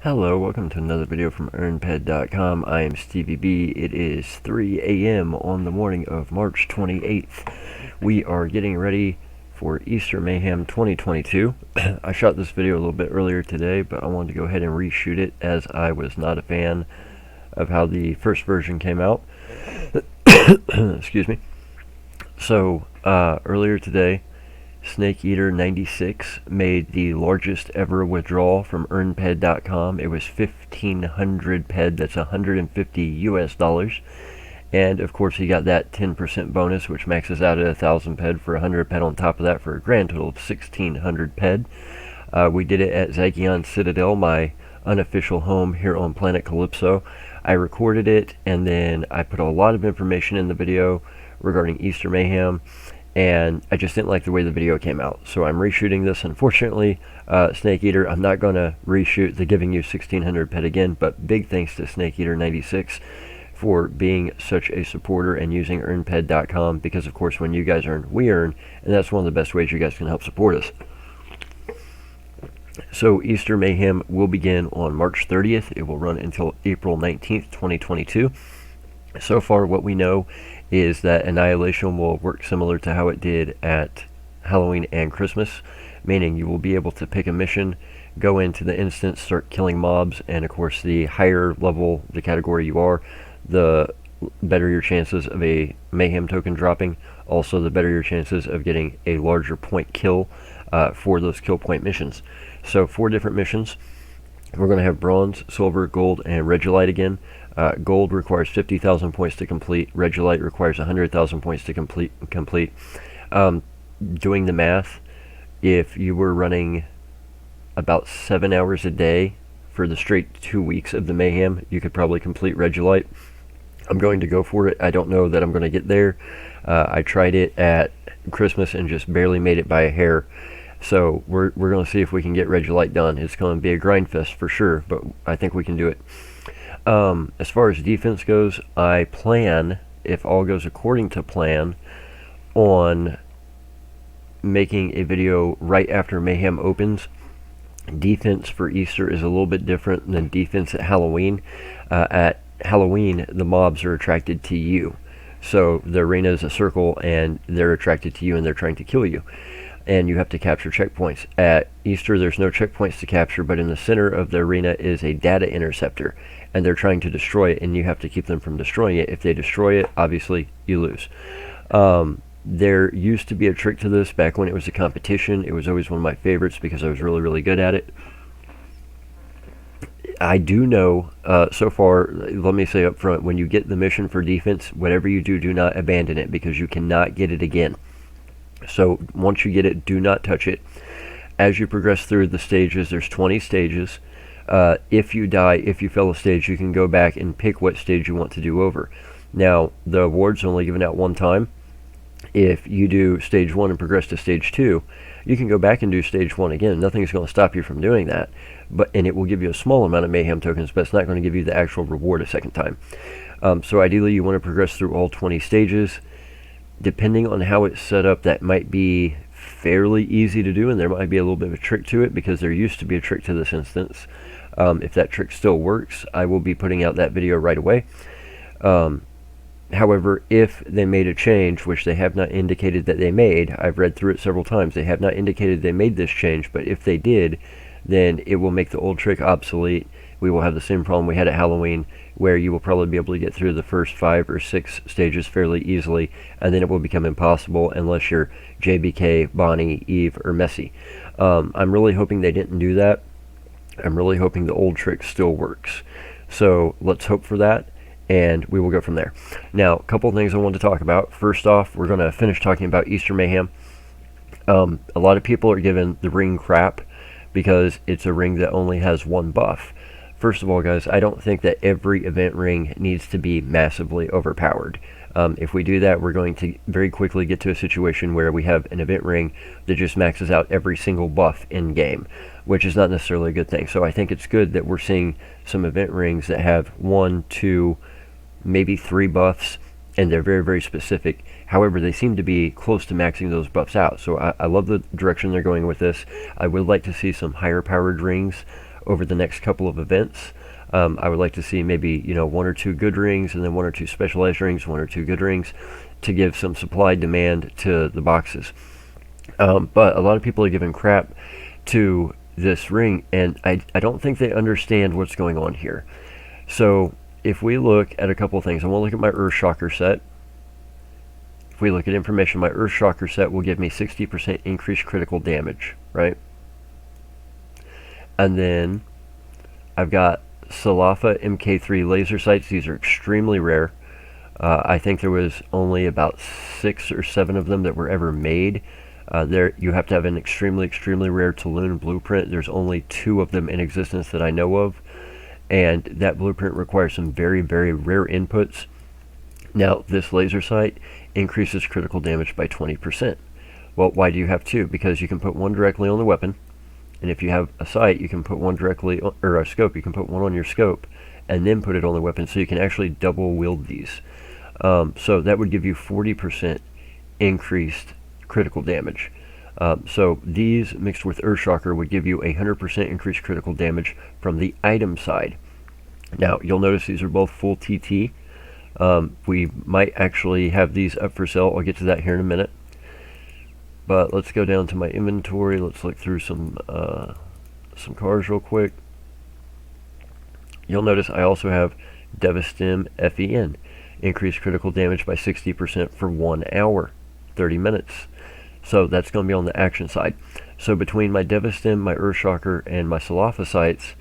Hello, welcome to another video from EarnPED.com. I am StevieB. It is 3 a.m. on the morning of March 28th. We are getting ready for Easter Mayhem 2022. I shot this video a little bit earlier today, but I wanted to go ahead and reshoot it as I was not a fan of how the first version came out. Excuse me. So, earlier today, SnakeEater96 made the largest ever withdrawal from EarnPED.com. It was 1,500 PED, that's 150 US dollars. And of course, he got that 10% bonus, which maxes out at 1,000 PED for 100 PED on top of that for a grand total of 1,600 PED. We did it at Zagion Citadel, my unofficial home here on Planet Calypso. I recorded it, and then I put a lot of information in the video regarding Easter Mayhem, and I just didn't like the way the video came out. So I'm reshooting this, unfortunately. Snake Eater, I'm not going to reshoot the giving you 1,600 PED again, but big thanks to SnakeEater96 for being such a supporter and using EarnPED.com, because of course when you guys earn, we earn, and that's one of the best ways you guys can help support us. So Easter Mayhem will begin on March 30th. It will run until April 19th, 2022. So far what we know is that Annihilation will work similar to how it did at Halloween and Christmas, meaning you will be able to pick a mission, go into the instance, start killing mobs, and of course the higher level the category you are, the better your chances of a Mayhem token dropping. Also, the better your chances of getting a larger point kill for those kill point missions. So 4 different missions. We're going to have Bronze, Silver, Gold, and Regilite again. Gold requires 50,000 points to complete. Regilite requires 100,000 points to complete. Doing the math, if you were running about 7 hours a day for the straight 2 weeks of the Mayhem, you could probably complete Regilite. I'm going to go for it. I don't know that I'm going to get there. I tried it at Christmas and just barely made it by a hair. So we're going to see if we can get Regilite done. It's going to be a grind fest for sure, but I think we can do it. As far as defense goes, I plan, if all goes according to plan, on making a video right after Mayhem opens. Defense for Easter is a little bit different than defense at Halloween. At Halloween, the mobs are attracted to you. So the arena is a circle, and they're attracted to you, and they're trying to kill you. And you have to capture checkpoints. At Easter, there's no checkpoints to capture, but in the center of the arena is a data interceptor, and they're trying to destroy it, and you have to keep them from destroying it. If they destroy it, obviously, you lose. There used to be a trick to this back when it was a competition. It was always one of my favorites because I was really, really good at it. I do know, so far, let me say up front, when you get the mission for defense, whatever you do, do not abandon it, because you cannot get it again. So once you get it, do not touch it. As you progress through the stages, there's 20 stages. If you die, if you fail a stage, you can go back and pick what stage you want to do over. Now, the award's only given out one time. If you do stage 1 and progress to stage 2, you can go back and do stage 1 again. Nothing's going to stop you from doing that. And it will give you a small amount of Mayhem tokens, but it's not going to give you the actual reward a second time. So ideally, you want to progress through all 20 stages. Depending on how it's set up, that might be fairly easy to do, and there might be a little bit of a trick to it, because there used to be a trick to this instance. If that trick still works, I will be putting out that video right away. However, if they made a change, which they have not indicated that they made, I've read through it several times, they have not indicated they made this change, but if they did, then it will make the old trick obsolete. We will have the same problem we had at Halloween, where you will probably be able to get through the first 5 or 6 stages fairly easily, and then it will become impossible unless you're JBK, Bonnie, Eve, or Messi. I'm really hoping they didn't do that. I'm really hoping the old trick still works. So let's hope for that, and we will go from there. Now, a couple of things I want to talk about. First off, we're going to finish talking about Easter Mayhem. A lot of people are giving the ring crap because it's a ring that only has one buff. First of all, guys, I don't think that every event ring needs to be massively overpowered. If we do that, we're going to very quickly get to a situation where we have an event ring that just maxes out every single buff in game, which is not necessarily a good thing. So I think it's good that we're seeing some event rings that have 1, 2, maybe 3 buffs, and they're very, very specific. However, they seem to be close to maxing those buffs out. So I love the direction they're going with this. I would like to see some higher powered rings over the next couple of events. I would like to see maybe, 1 or 2 good rings, and then 1 or 2 specialized rings, 1 or 2 good rings, to give some supply demand to the boxes. But a lot of people are giving crap to this ring, and I don't think they understand what's going on here. So if we look at a couple of things, I want to look at my Earthshocker set. If we look at information, my Earthshocker set will give me 60% increased critical damage, right? And then I've got Salafa MK3 laser sights. These are extremely rare. I think there was only about 6 or 7 of them that were ever made. There, you have to have an extremely rare Tulun blueprint. There's only 2 of them in existence that I know of, and that blueprint requires some very rare inputs. Now, this laser sight increases critical damage by 20%. Well, why do you have 2? Because you can put one directly on the weapon, and if you have a sight, you can put one directly, or a scope, you can put one on your scope, and then put it on the weapon, so you can actually double wield these. So that would give you 40% increased critical damage. So these mixed with Earthshocker would give you 100% increased critical damage from the item side. Now, you'll notice these are both full TT. We might actually have these up for sale. I'll get to that here in a minute. But let's go down to my inventory. Let's look through some cars real quick. You'll notice I also have Devastim FEN. Increased critical damage by 60% for 1 hour, 30 minutes. So that's going to be on the action side. So between my Devastim, my Earthshocker, and my Salafa sights,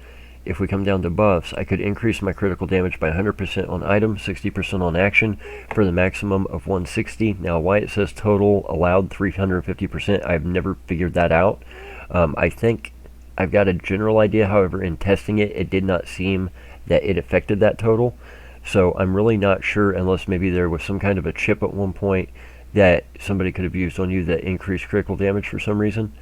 if we come down to buffs, I could increase my critical damage by 100% on item, 60% on action, for the maximum of 160. Now, why it says total allowed 350%, I've never figured that out. I think I've got a general idea. However, in testing it, it did not seem that it affected that total. So I'm really not sure, unless maybe there was some kind of a chip at one point that somebody could have used on you that increased critical damage for some reason.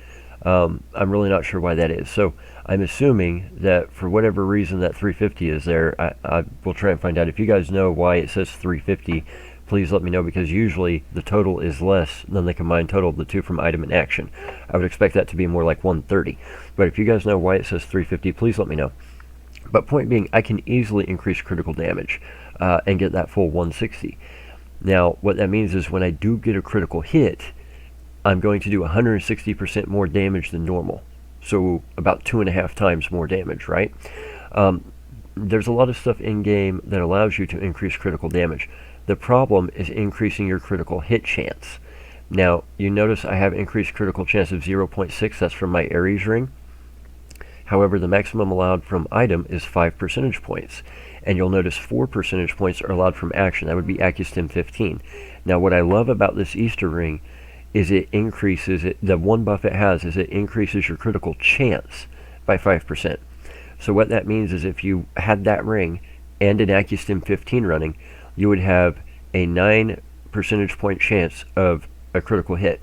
I'm really not sure why that is. So I'm assuming that for whatever reason that 350 is there. I will try and find out. If you guys know why it says 350, please let me know, because usually the total is less than the combined total of the 2 from item and action. I would expect that to be more like 130. But if you guys know why it says 350, please let me know. But point being, I can easily increase critical damage and get that full 160. Now, what that means is when I do get a critical hit, I'm going to do 160% more damage than normal. So about 2.5 times more damage, right? There's a lot of stuff in-game that allows you to increase critical damage. The problem is increasing your critical hit chance. Now, you notice I have increased critical chance of 0.6. That's from my Ares ring. However, the maximum allowed from item is 5 percentage points. And you'll notice 4 percentage points are allowed from action. That would be Accustim 15. Now, what I love about this Easter ring is it increases it. The one buff it has is it increases your critical chance by 5%. So what that means is if you had that ring and an Accustim 15 running, you would have a 9 percentage point chance of a critical hit.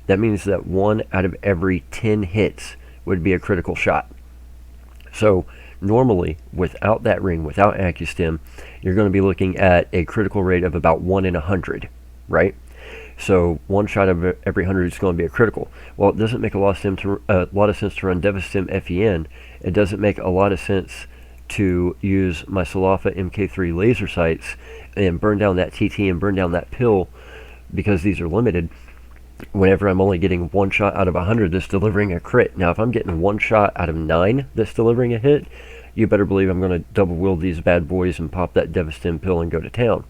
That means that 1 out of every 10 hits would be a critical shot. So normally, without that ring, without Accustim, you're going to be looking at a critical rate of about 1 in 100, right? So 1 shot of every 100 is going to be a critical. Well, it doesn't make a lot of sense to run Devastim FEN. It doesn't make a lot of sense to use my Salafa MK3 laser sights and burn down that TT and burn down that pill, because these are limited, whenever I'm only getting 1 shot out of 100 that's delivering a crit. Now, if I'm getting 1 shot out of 9 that's delivering a hit, you better believe I'm going to double wield these bad boys and pop that Devastim pill and go to town.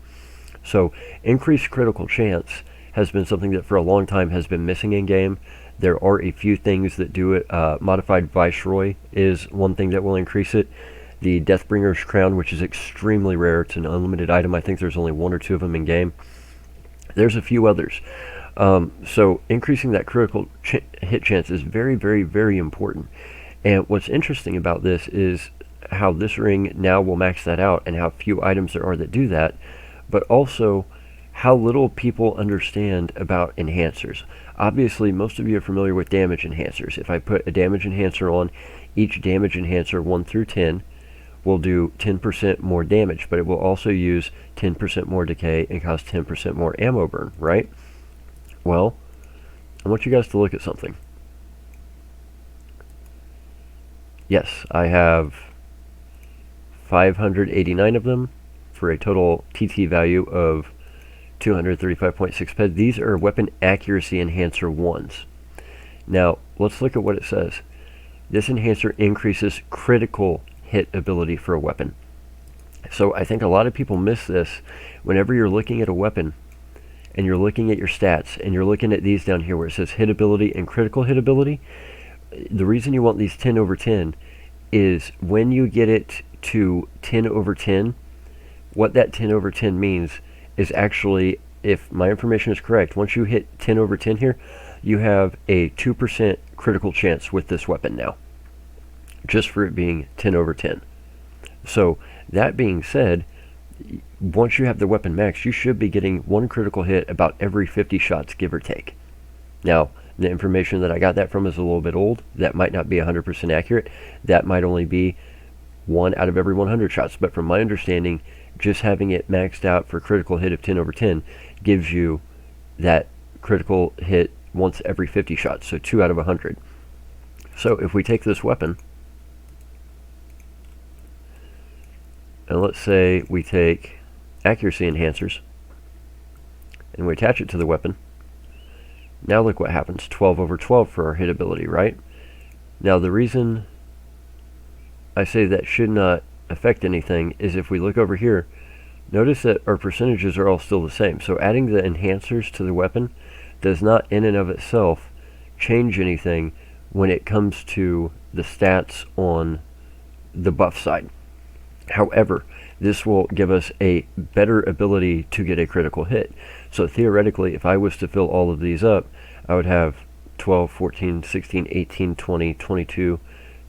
So increased critical chance has been something that for a long time has been missing in game. There are a few things that do it. Modified Viceroy is one thing that will increase it. The Deathbringer's Crown, which is extremely rare. It's an unlimited item. I think there's only 1 or 2 of them in game. There's a few others. So increasing that critical hit chance is very important. And what's interesting about this is how this ring now will max that out, and how few items there are that do that, but also how little people understand about enhancers. Obviously, most of you are familiar with damage enhancers. If I put a damage enhancer on, each damage enhancer 1 through 10 will do 10% more damage, but it will also use 10% more decay and cause 10% more ammo burn, right? Well, I want you guys to look at something. Yes, I have 589 of them for a total TT value of 235.6 PED. These are weapon accuracy enhancer 1s. Now, let's look at what it says. This enhancer increases critical hit ability for a weapon. So I think a lot of people miss this whenever you're looking at a weapon and you're looking at your stats and you're looking at these down here where it says hit ability and critical hit ability. The reason you want these 10 over 10 is when you get it to 10 over 10, what that 10 over 10 means is actually, if my information is correct, once you hit 10 over 10 here, you have a 2% critical chance with this weapon now, just for it being 10 over 10. So that being said, once you have the weapon max, you should be getting one critical hit about every 50 shots, give or take. Now, the information that I got that from is a little bit old. That might not be 100% accurate. That might only be 1 out of every 100 shots. But from my understanding, just having it maxed out for critical hit of 10 over 10 gives you that critical hit once every 50 shots, so 2 out of 100. So if we take this weapon, and let's say we take accuracy enhancers, and we attach it to the weapon, now look what happens, 12 over 12 for our hit ability, right? Now the reason I say that should not affect anything is if we look over here, notice that our percentages are all still the same. So adding the enhancers to the weapon does not in and of itself change anything when it comes to the stats on the buff side. However, this will give us a better ability to get a critical hit. So theoretically, if I was to fill all of these up, I would have 12, 14, 16, 18, 20, 22,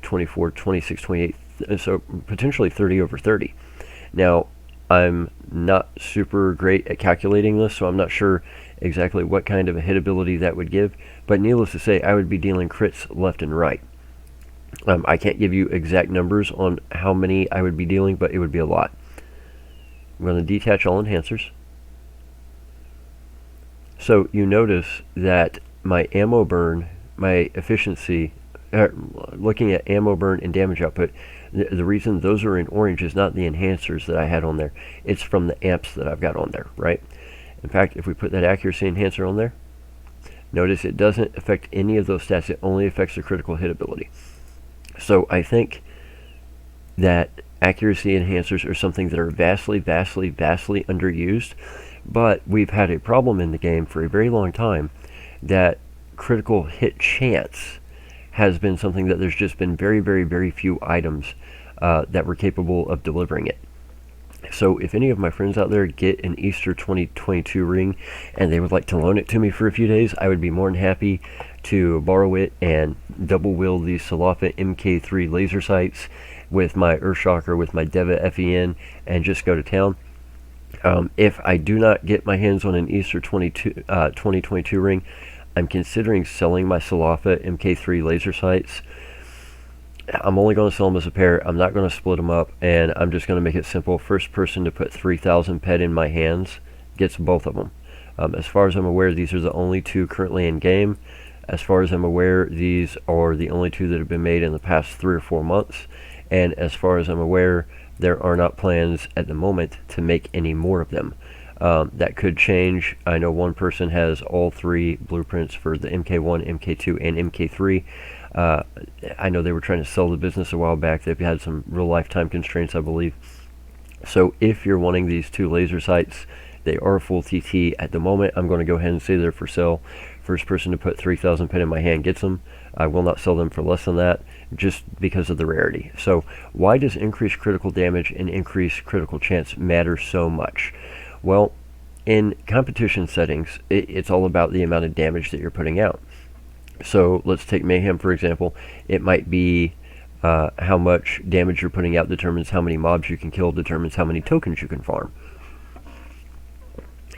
24, 26, 28, so potentially 30 over 30. Now, I'm not super great at calculating this, so I'm not sure exactly what kind of a hit ability that would give, but needless to say, I would be dealing crits left and right. I can't give you exact numbers on how many I would be dealing, but it would be a lot. I'm going to detach all enhancers. So you notice that my ammo burn, my efficiency, looking at ammo burn and damage output, the reason those are in orange is not the enhancers that I had on there. It's from the amps that I've got on there, right? In fact, if we put that accuracy enhancer on there, notice it doesn't affect any of those stats. It only affects the critical hit ability. So I think that accuracy enhancers are something that are vastly, vastly, vastly underused, but we've had a problem in the game for a very long time that critical hit chance has been something that there's just been very, very, very few items that were capable of delivering it. So if any of my friends out there get an Easter 2022 ring and they would like to loan it to me for a few days, I would be more than happy to borrow it and double wield these Salafa MK3 laser sights with my Earthshocker, with my Deva FEN, and just go to town. If I do not get my hands on an Easter 2022 ring, I'm considering selling my Salafa MK3 laser sights. I'm only going to sell them as a pair. I'm not going to split them up, and I'm just going to make it simple. First person to put 3,000 PED in my hands gets both of them. As far as I'm aware, these are the only two currently in game. As far as I'm aware, these are the only two that have been made in the past 3 or 4 months. And as far as I'm aware, there are not plans at the moment to make any more of them. That could change. I know one person has all 3 blueprints for the MK1, MK2, and MK3. I know they were trying to sell the business a while back. They've had some real lifetime constraints, I believe. So if you're wanting these 2 laser sights, they are full TT at the moment. I'm going to go ahead and say they're for sale. First person to put 3,000 PED in my hand gets them. I will not sell them for less than that, just because of the rarity. So why does increased critical damage and increased critical chance matter so much? Well, in competition settings, it's all about the amount of damage that you're putting out. So let's take Mayhem, for example. It might be how much damage you're putting out determines how many mobs you can kill, determines how many tokens you can farm.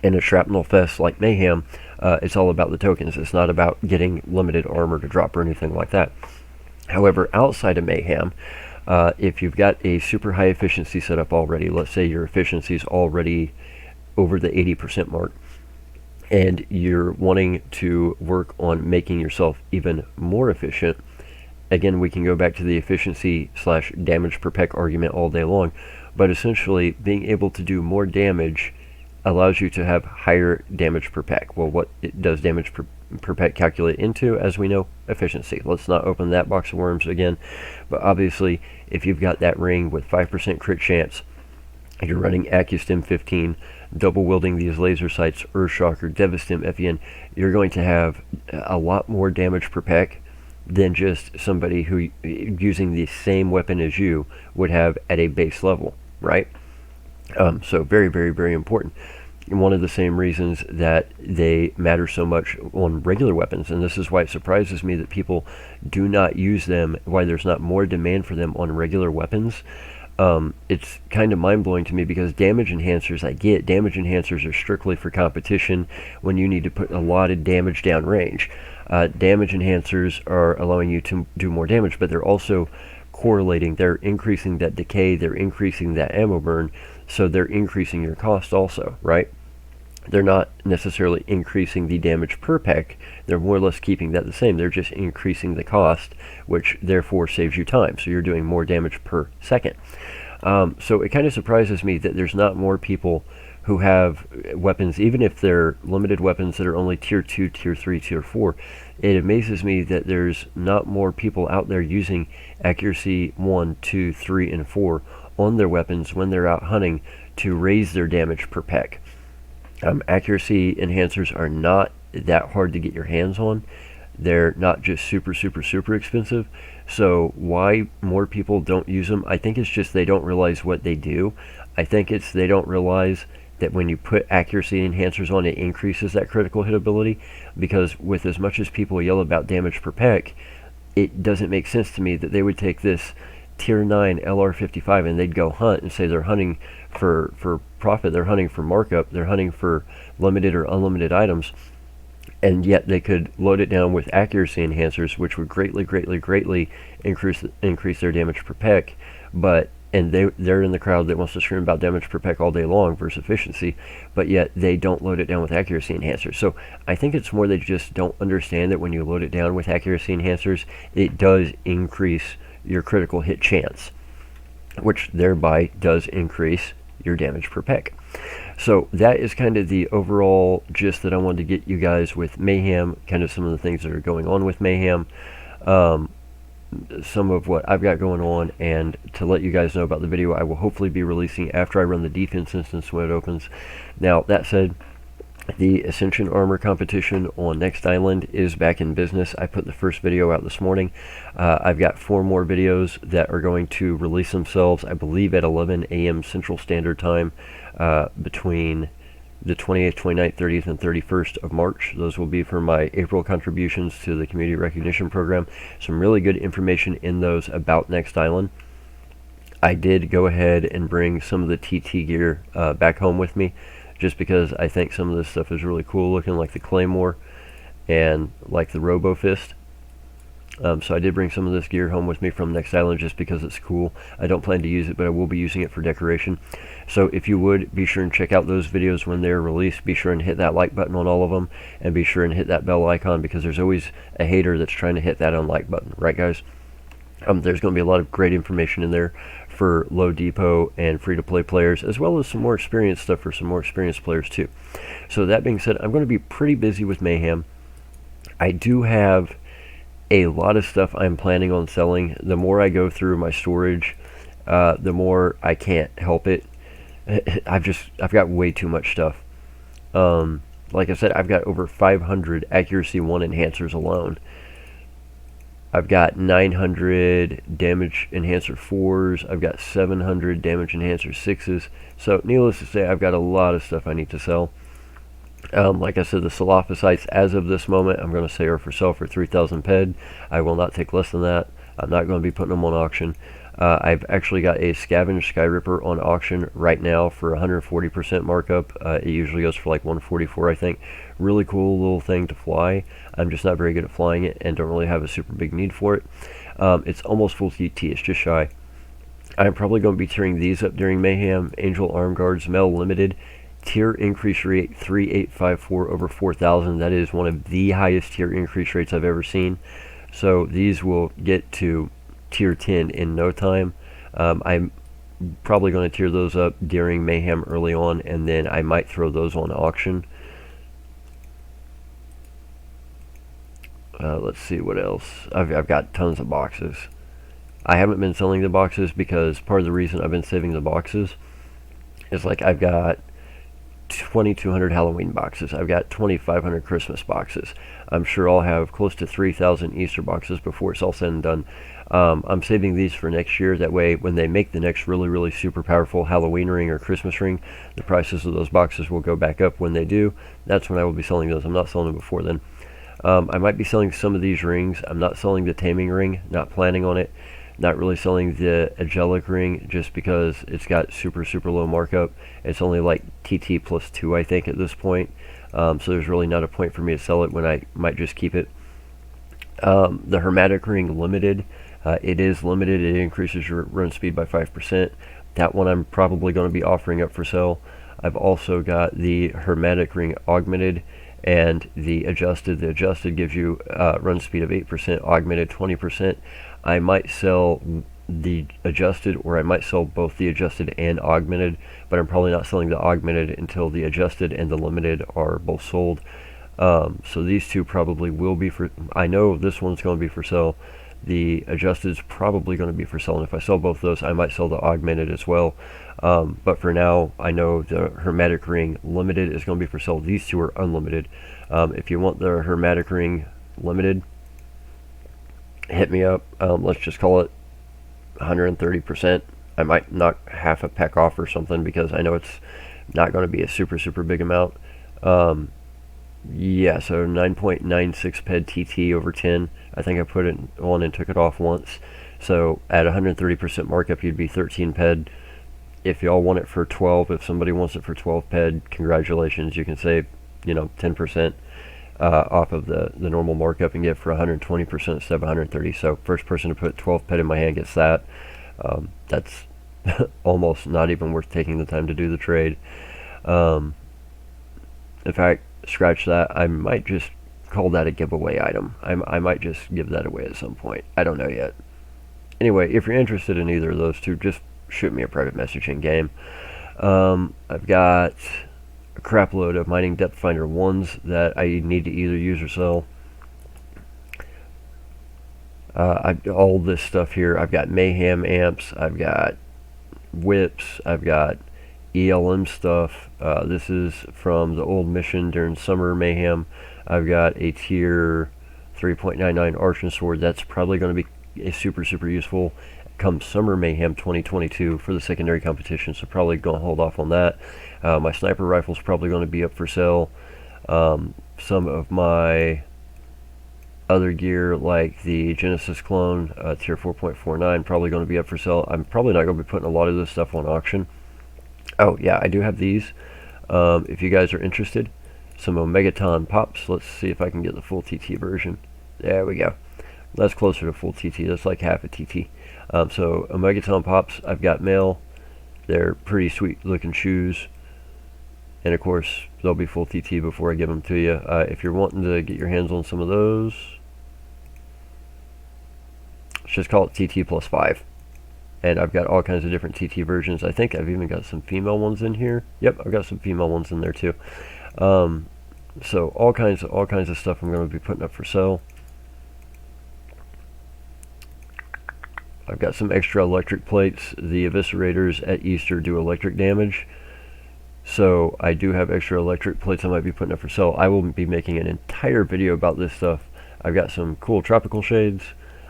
In a shrapnel fest like Mayhem, it's all about the tokens. It's not about getting limited armor to drop or anything like that. However, outside of Mayhem, if you've got a super high efficiency setup already, let's say your efficiency is already over the 80% mark, and you're wanting to work on making yourself even more efficient, again, we can go back to the efficiency slash damage per peck argument all day long, but essentially being able to do more damage allows you to have higher damage per peck. Well, what does damage per peck calculate into? As we know, efficiency. Let's not open that box of worms again, but obviously if you've got that ring with 5% crit chance, you're running AccuStim 15, double wielding these laser sights, Earthshock or Devistim FEN, you're going to have a lot more damage per peck than just somebody who using the same weapon as you would have at a base level, right? So very, very, very important. And one of the same reasons that they matter so much on regular weapons, and this is why it surprises me that people do not use them, why there's not more demand for them on regular weapons. It's kind of mind-blowing to me, because damage enhancers, I get damage enhancers are strictly for competition when you need to put a lot of damage down range. Damage enhancers are allowing you to do more damage, but they're also correlating, they're increasing that decay, they're increasing that ammo burn, so they're increasing your cost also, right? They're not necessarily increasing the damage per peck, they're more or less keeping that the same, they're just increasing the cost, which therefore saves you time, so you're doing more damage per second. So it kind of surprises me that there's not more people who have weapons, even if they're limited weapons that are only tier 2, tier 3, tier 4. It amazes me that there's not more people out there using accuracy 1, 2, 3, and 4 on their weapons when they're out hunting to raise their damage per peck. Accuracy enhancers are not that hard to get your hands on. They're not just super, super, super expensive. So why more people don't use them? I think it's just they don't realize what they do. I think it's they don't realize that when you put accuracy enhancers on, it increases that critical hit ability, because with as much as people yell about damage per peck, it doesn't make sense to me that they would take this tier 9 LR55 and they'd go hunt and say they're hunting for profit, they're hunting for markup, they're hunting for limited or unlimited items, and yet they could load it down with accuracy enhancers, which would greatly increase their damage per peck, and they're in the crowd that wants to scream about damage per peck all day long versus efficiency, but yet they don't load it down with accuracy enhancers. So I think it's more they just don't understand that when you load it down with accuracy enhancers, it does increase your critical hit chance, which thereby does increase your damage per peck. So that is kind of the overall gist that I wanted to get you guys with Mayhem, kind of some of the things that are going on with Mayhem, some of what I've got going on, and to let you guys know about the video I will hopefully be releasing after I run the defense instance when it opens. Now, that said, the Ascension Armor competition on Next Island is back in business. I put the first video out this morning. I've got 4 more videos that are going to release themselves, I believe, at 11 a.m. Central Standard Time between the 28th, 29th, 30th, and 31st of March. Those will be for my April contributions to the Community Recognition Program. Some really good information in those about Next Island. I did go ahead and bring some of the TT gear back home with me, just because I think some of this stuff is really cool looking, like the Claymore and like the Robo Fist. So I did bring some of this gear home with me from Next Island just because it's cool. I don't plan to use it, but I will be using it for decoration. So if you would, be sure and check out those videos when they're released. Be sure and hit that like button on all of them, and be sure and hit that bell icon, because there's always a hater that's trying to hit that unlike button, right guys? There's going to be a lot of great information in there for low depot and free-to-play players, as well as some more experienced stuff for some more experienced players too. So that being said, I'm going to be pretty busy with Mayhem. I do have a lot of stuff I'm planning on selling. The more I go through my storage, the more I can't help it. I've got way too much stuff. Like I said, I've got over 500 accuracy 1 enhancers alone. I've got 900 damage enhancer 4s. I've got 700 damage enhancer 6s. So needless to say, I've got a lot of stuff I need to sell. Like I said, the Salophysites, as of this moment, I'm going to say are for sale for 3,000 PED. I will not take less than that. I'm not going to be putting them on auction. I've actually got a Scavenge Sky Ripper on auction right now for 140% markup. It usually goes for like 144, I think. Really cool little thing to fly. I'm just not very good at flying it and don't really have a super big need for it. It's almost full TT, it's just shy. I'm probably going to be tearing these up during Mayhem. Angel Arm Guards, Mel Limited. Tier increase rate 3854 over 4,000. That is one of the highest tier increase rates I've ever seen. So these will get to tier 10 in no time. I'm probably going to tier those up during Mayhem early on, and then I might throw those on auction. Let's see what else. I've got tons of boxes. I haven't been selling the boxes because part of the reason I've been saving the boxes is like I've got 2,200 Halloween boxes. I've got 2,500 Christmas boxes. I'm sure I'll have close to 3,000 Easter boxes before it's all said and done. I'm saving these for next year. That way, when they make the next really super powerful Halloween ring or Christmas ring, the prices of those boxes will go back up. When they do, that's when I will be selling those. I'm not selling them before then. I might be selling some of these rings. I'm not selling the taming ring. Not planning on it. Not really selling the angelic ring just because it's got super low markup. It's only like TT plus 2, I think, at this point. So there's really not a point for me to sell it when I might just keep it. The hermetic ring limited. It is limited. It increases your run speed by 5%. That one I'm probably going to be offering up for sale. I've also got the hermetic ring augmented and the adjusted. The adjusted gives you run speed of 8%, augmented 20%. I might sell the adjusted, or I might sell both the adjusted and augmented, but I'm probably not selling the augmented until the adjusted and the limited are both sold. So these two probably will be for, I know this one's going to be for sale. The adjusted is probably going to be for sale, and if I sell both those, I might sell the augmented as well. But for now, I know the hermetic ring limited is going to be for sale. These two are unlimited. If you want the hermetic ring limited, hit me up. Let's just call it 130%. I might knock half a peck off or something because I know it's not going to be a super big amount. Yeah, so 9.96 PED TT over 10. I think I put it on and took it off once. So at 130% markup, you'd be 13 PED. If y'all want it for 12, if somebody wants it for 12 PED, congratulations. You can save, 10% off of the normal markup and get it for 120% instead of 130. So first person to put 12 PED in my hand gets that. That's almost not even worth taking the time to do the trade. In fact, scratch that. I might just call that a giveaway item. I might just give that away at some point. I don't know yet. Anyway, if you're interested in either of those two, just shoot me a private message in game. I've got a crap load of mining depth finder 1s that I need to either use or sell. All this stuff here. I've got Mayhem amps. I've got whips. I've got ELM stuff. This is from the old mission during Summer Mayhem. I've got a tier 3.99 Arch and Sword. That's probably going to be super useful come Summer Mayhem 2022 for the secondary competition, so probably going to hold off on that. My sniper rifle's probably going to be up for sale. Some of my other gear, like the Genesis clone, tier 4.49, probably going to be up for sale. I'm probably not going to be putting a lot of this stuff on auction. Oh yeah, I do have these. If you guys are interested, some Omegaton pops. Let's see if I can get the full TT version. There we go. That's closer to full TT. That's like half a TT. So Omegaton pops. I've got male. They're pretty sweet looking shoes. And of course, they'll be full TT before I give them to you. If you're wanting to get your hands on some of those, let's just call it TT plus 5. And I've got all kinds of different TT versions. I think I've even got some female ones in here. Yep, I've got some female ones in there too. So all kinds of stuff I'm going to be putting up for sale. I've got some extra electric plates. The eviscerators at Easter do electric damage, so I do have extra electric plates I might be putting up for sale. I will be making an entire video about this stuff. I've got some cool tropical shades.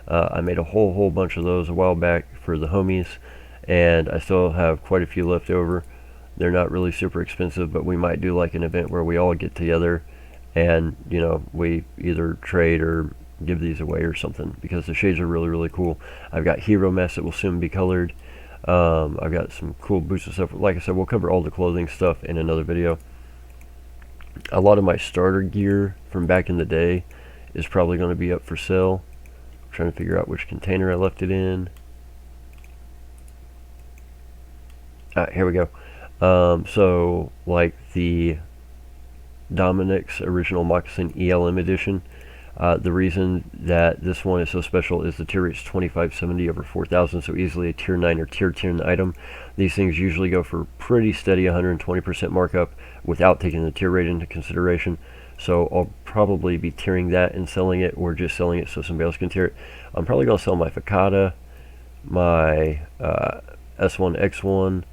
I made a whole bunch of those a while back for the homies, and I still have quite a few left over. They're not really super expensive, but we might do like an event where we all get together and we either trade or give these away or something, because the shades are really cool. I've got hero masks that will soon be colored. I've got some cool boots and stuff. Like I said, we'll cover all the clothing stuff in another video. A lot of my starter gear from back in the day is probably going to be up for sale. Trying to figure out which container I left it in. Here we go. So like the Dominic's original moccasin ELM edition, The reason that this one is so special is the tier rate's 2570 over 4000, so easily a tier 9 or tier 10 item. These things usually go for pretty steady 120% markup without taking the tier rate into consideration. So I'll probably be tiering that and selling it, or just selling it so somebody else can tier it. I'm probably going to sell my Fakata, my S1X1,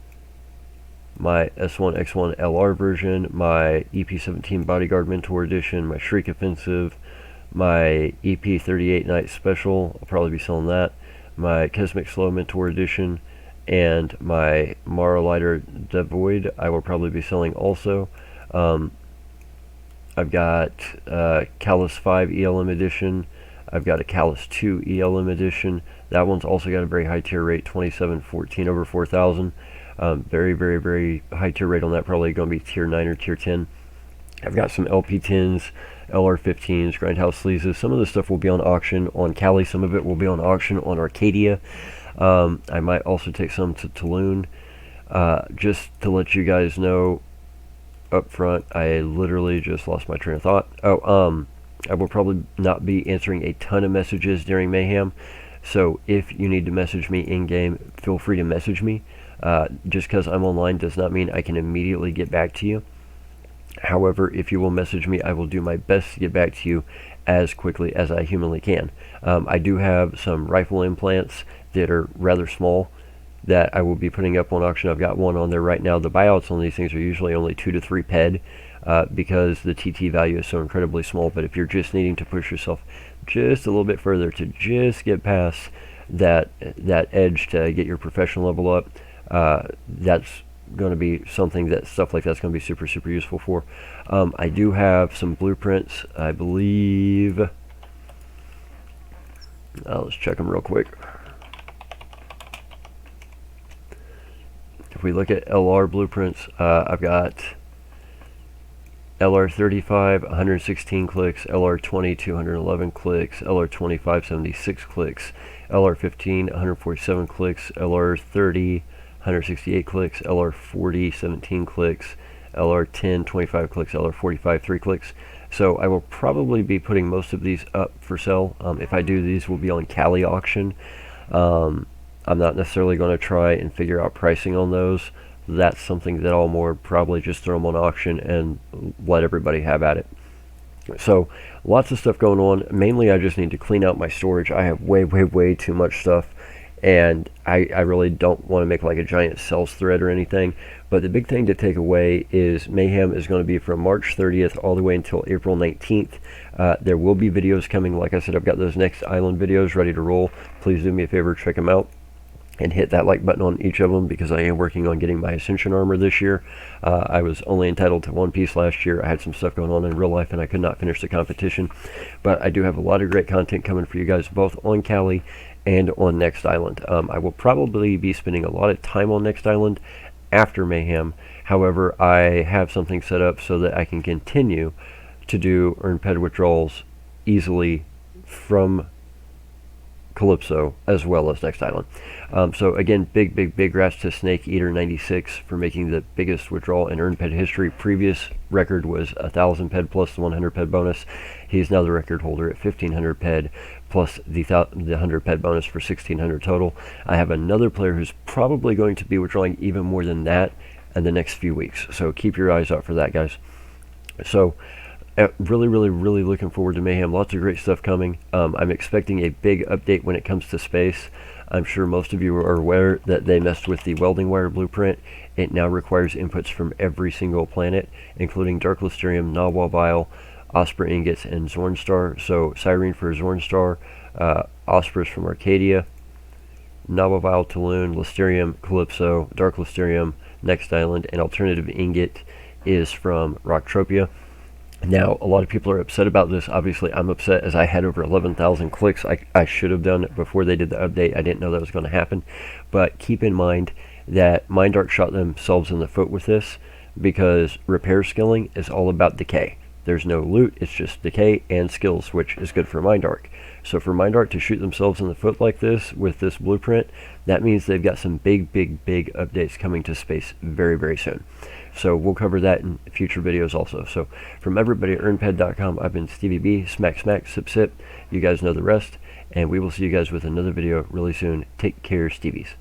my S1X1 LR version, my EP17 Bodyguard Mentor Edition, my Shriek Offensive, my EP38 Night Special, I'll probably be selling that, my Kesmic Slow Mentor Edition, and my Mara Lighter Devoid I will probably be selling also. I've got Callus 5 ELM Edition, I've got a Callus 2 ELM Edition. That one's also got a very high tier rate, 2714 over 4000. Very, very, very high tier rate on that, probably going to be tier 9 or tier 10. I've got some LP10s, LR15s, Grindhouse Sleezes. Some of this stuff will be on auction on Kali. Some of it will be on auction on Arcadia. I might also take some to Tulum. Just to let you guys know up front, I literally just lost my train of thought. I will probably not be answering a ton of messages during Mayhem. So if you need to message me in-game, feel free to message me. Just because I'm online does not mean I can immediately get back to you. However, if you will message me, I will do my best to get back to you as quickly as I humanly can. I do have some rifle implants that are rather small that I will be putting up on auction. I've got one on there right now. The buyouts on these things are usually only 2 to 3 PED because the TT value is so incredibly small. But if you're just needing to push yourself just a little bit further to just get past that edge to get your professional level up, that's going to be something that stuff like that's going to be super, super useful for. I do have some blueprints, I believe. Let's check them real quick. If we look at LR blueprints, I've got LR35, 116 clicks, LR20, 211 clicks, LR25, 76 clicks, LR15, 147 clicks, LR30, 168 clicks, LR40, 17 clicks, LR10, 25 clicks, LR45, 3 clicks. So I will probably be putting most of these up for sale. If I do, these will be on Kali auction. I'm not necessarily going to try and figure out pricing on those. That's something that I'll more probably just throw them on auction and let everybody have at it. So lots of stuff going on. Mainly I just need to clean out my storage. I have way too much stuff, and I really don't want to make like a giant sales thread or anything. But the big thing to take away is Mayhem is going to be from March 30th all the way until April 19th. There will be videos coming. Like I said, I've got those next island videos ready to roll. Please do me a favor, check them out and hit that like button on each of them, because I am working on getting my Ascension armor this year. I was only entitled to one piece last year. I had some stuff going on in real life and I could not finish the competition. But I do have a lot of great content coming for you guys, both on Kali and on Next Island. I will probably be spending a lot of time on Next Island after Mayhem. However, I have something set up so that I can continue to do EarnPED withdrawals easily from Calypso as well as Next Island. So again, big congrats to Snake Eater 96 for making the biggest withdrawal in EarnPED history. Previous record was 1,000 PED plus the 100 PED bonus. He's now the record holder at 1,500 PED plus the 100 PED bonus for 1,600 total. I have another player who's probably going to be withdrawing even more than that in the next few weeks. So keep your eyes out for that, guys. So really looking forward to Mayhem. Lots of great stuff coming. I'm expecting a big update when it comes to space. I'm sure most of you are aware that they messed with the welding wire blueprint. It now requires inputs from every single planet, including Dark Listerium, Nahua Vial, Osprey ingots, and Zornstar. So Cyrene for Zornstar, Osprey from Arcadia, Nahua Vial, Tulum, Listerium, Calypso, Dark Listerium, Next Island, and alternative ingot is from Entropia. Now, a lot of people are upset about this. Obviously, I'm upset as I had over 11,000 clicks. I should have done it before they did the update. I didn't know that was going to happen. But keep in mind that Mindark shot themselves in the foot with this, because repair skilling is all about decay. There's no loot, it's just decay and skills, which is good for Mindark. So for Mindark to shoot themselves in the foot like this with this blueprint, that means they've got some big updates coming to space very soon. So we'll cover that in future videos also. So from everybody at EarnPED.com, I've been StevieB. Smack, smack, sip, sip. You guys know the rest. And we will see you guys with another video really soon. Take care, Stevies.